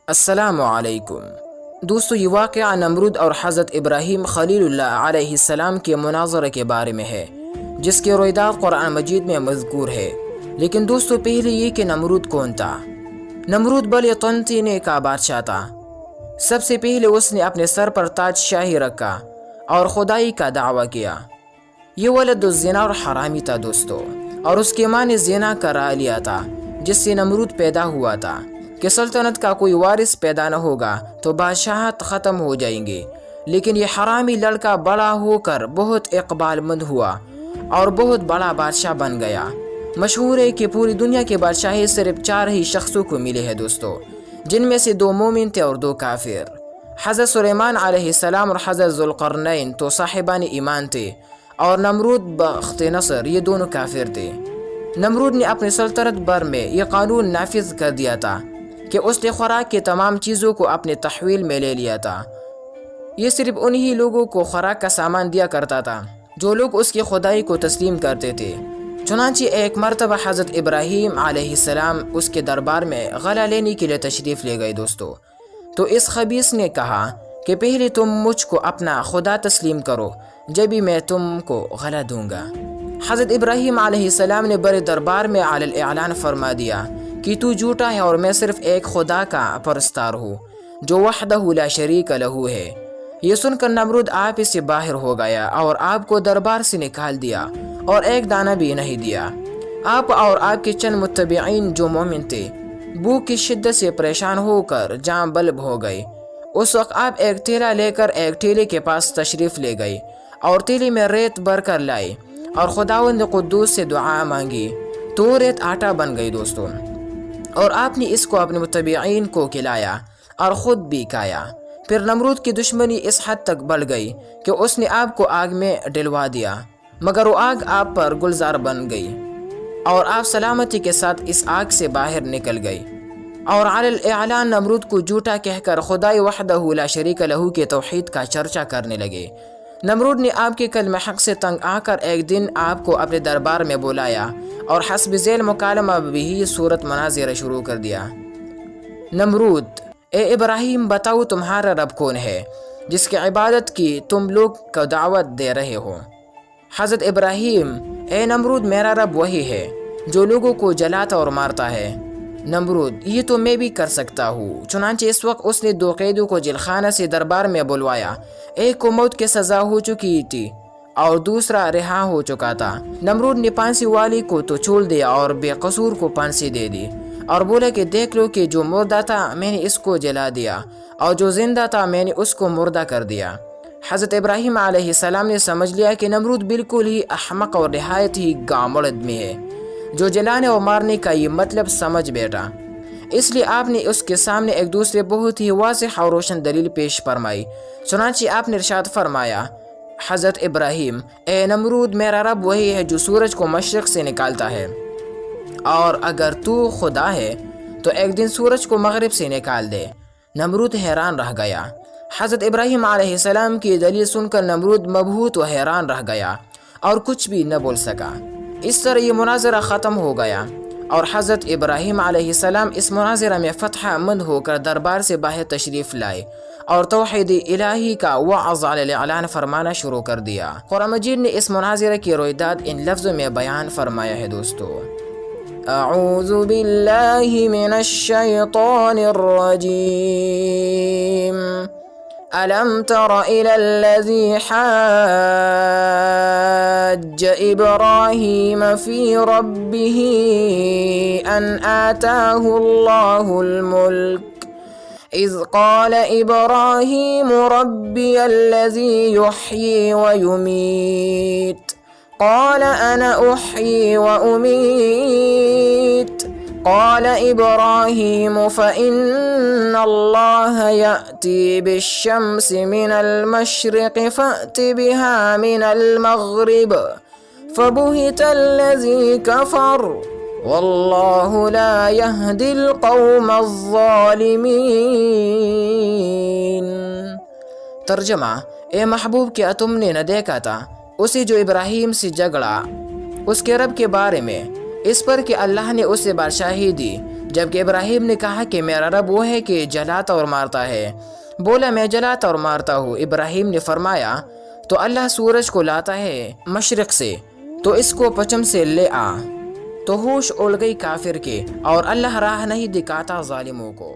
السلام علیکم دوستو، یہ واقعہ نمرود اور حضرت ابراہیم خلیل اللہ علیہ السلام کے مناظرے کے بارے میں ہے، جس کے روایات قرآن مجید میں مذکور ہے۔ لیکن دوستو، پہلے یہ کہ نمرود کون تھا؟ نمرود بڑے طنطینے کا بادشاہ تھا۔ سب سے پہلے اس نے اپنے سر پر تاج شاہی رکھا اور خدائی کا دعویٰ کیا۔ یہ ولد الزنا اور حرامی تھا دوستو، اور اس کی ماں نے زنا کرا لیا تھا، جس سے نمرود پیدا ہوا تھا کہ سلطنت کا کوئی وارث پیدا نہ ہوگا تو بادشاہت ختم ہو جائیں گے۔ لیکن یہ حرامی لڑکا بڑا ہو کر بہت اقبال مند ہوا اور بہت بڑا بادشاہ بن گیا۔ مشہور ہے کہ پوری دنیا کے بادشاہی صرف 4 ہی شخصوں کو ملے ہیں دوستو، جن میں سے 2 مومن تھے اور 2 کافر۔ حضرت سلیمان علیہ السلام اور حضرت ذوالقرنین تو صاحبان ایمان تھے، اور نمرود بخت نصر یہ دونوں کافر تھے۔ نمرود نے اپنی سلطنت بھر میں یہ قانون نافذ کر دیا تھا کہ اس نے خوراک کی تمام چیزوں کو اپنے تحویل میں لے لیا تھا۔ یہ صرف انہی لوگوں کو خوراک کا سامان دیا کرتا تھا جو لوگ اس کی خدائی کو تسلیم کرتے تھے۔ چنانچہ ایک مرتبہ حضرت ابراہیم علیہ السلام اس کے دربار میں غلہ لینے کے لیے تشریف لے گئے دوستو۔ تو اس خبیث نے کہا کہ پہلے تم مجھ کو اپنا خدا تسلیم کرو، جبھی میں تم کو غلہ دوں گا۔ حضرت ابراہیم علیہ السلام نے بڑے دربار میں علی الاعلان فرما دیا کہ تو جھوٹا ہے اور میں صرف ایک خدا کا پرستار ہوں جو وحدہ لا شریک لہ ہے۔ یہ سن کر نمرود آپ سے باہر ہو گیا اور آپ کو دربار سے نکال دیا اور ایک دانہ بھی نہیں دیا۔ آپ اور آپ کے چند متبعین جو مومن تھے بھوک کی شدت سے پریشان ہو کر جاں بلب ہو گئے۔ اس وقت آپ ایک تیلا لے کر ایک ٹھیلے کے پاس تشریف لے گئے اور ٹھیلے میں ریت بھر کر لائے اور خداوند قدوس سے دعا مانگی تو ریت آٹا بن گئی دوستوں، اور آپ نے اس کو اپنے متبعین کو کھلایا اور خود بھی کھایا۔ پھر نمرود کی دشمنی اس حد تک بڑھ گئی کہ اس نے آپ کو آگ میں ڈلوا دیا، مگر وہ آگ آپ پر گلزار بن گئی اور آپ سلامتی کے ساتھ اس آگ سے باہر نکل گئی، اور علی الاعلان نمرود کو جھوٹا کہہ کر خدائی وحدہ لا شریک لہ کے توحید کا چرچا کرنے لگے۔ نمرود نے آپ کے کلمہ حق سے تنگ آ کر ایک دن آپ کو اپنے دربار میں بلایا اور حسب ذیل مکالمہ بھی صورت مناظرہ شروع کر دیا۔ نمرود: اے ابراہیم، بتاؤ تمہارا رب کون ہے جس کی عبادت کی تم لوگ کو دعوت دے رہے ہو؟ حضرت ابراہیم: اے نمرود، میرا رب وہی ہے جو لوگوں کو جلاتا اور مارتا ہے۔ نمرود: یہ تو میں بھی کر سکتا ہوں۔ چنانچہ اس وقت اس نے 2 قیدیوں کو جیل خانہ سے دربار میں بلوایا۔ ایک کو موت کی سزا ہو چکی تھی اور دوسرا رہا ہو چکا تھا۔ نمرود نے پھانسی والی کو تو چھوڑ دیا اور بے قصور کو پھانسی دے دی، اور بولا کہ دیکھ لو کہ جو مردہ تھا میں نے اس کو جلا دیا، اور جو زندہ تھا میں نے اس کو مردہ کر دیا۔ حضرت ابراہیم علیہ السلام نے سمجھ لیا کہ نمرود بالکل ہی احمق اور نہایت ہی گامڑ آدمی ہے جو جلانے اور مارنے کا یہ مطلب سمجھ بیٹھا۔ اس لیے آپ نے اس کے سامنے ایک دوسرے بہت ہی واضح اور روشن دلیل پیش فرمائی۔ چنانچہ آپ نے ارشاد فرمایا: حضرت ابراہیم: اے نمرود، میرا رب وہی ہے جو سورج کو مشرق سے نکالتا ہے، اور اگر تو خدا ہے تو ایک دن سورج کو مغرب سے نکال دے۔ نمرود حیران رہ گیا۔ حضرت ابراہیم علیہ السلام کی دلیل سن کر نمرود مبہوت و حیران رہ گیا اور کچھ بھی نہ بول سکا۔ اس طرح یہ مناظرہ ختم ہو گیا، اور حضرت ابراہیم علیہ السلام اس مناظرہ میں فتح مند ہو کر دربار سے باہر تشریف لائے اور توحید الہی کا وعظ علی الاعلان فرمانا شروع کر دیا۔ قرآن مجید نے اس مناظرہ کی روایات ان لفظوں میں بیان فرمایا ہے دوستو: اعوذ باللہ من الشیطان الرجیم، ألم تر إلى الذي حاج إبراهيم في ربه أن آتاه الله الملك إذ قال إبراهيم ربي الذي يحيي ويميت قال أنا أحيي وأميت قال إبراهيم فإن الله يأتي بالشمس من المشرق فأت بها من المغرب فبهت الذي كفر والله لا يهدي القوم الظالمين۔ ترجمہ: اے محبوب، کیا تم نے نہ دیکھا تھا اسے جو ابراہیم سے جھگڑا اس کے رب کے بارے میں، اس پر کہ اللہ نے اسے بادشاہی دی جبکہ ابراہیم نے کہا کہ میرا رب وہ ہے کہ جلاتا اور مارتا ہے۔ بولا میں جلاتا اور مارتا ہوں۔ ابراہیم نے فرمایا تو اللہ سورج کو لاتا ہے مشرق سے، تو اس کو پچھم سے لے آ۔ تو ہوش اڑ گئی کافر کے، اور اللہ راہ نہیں دکھاتا ظالموں کو۔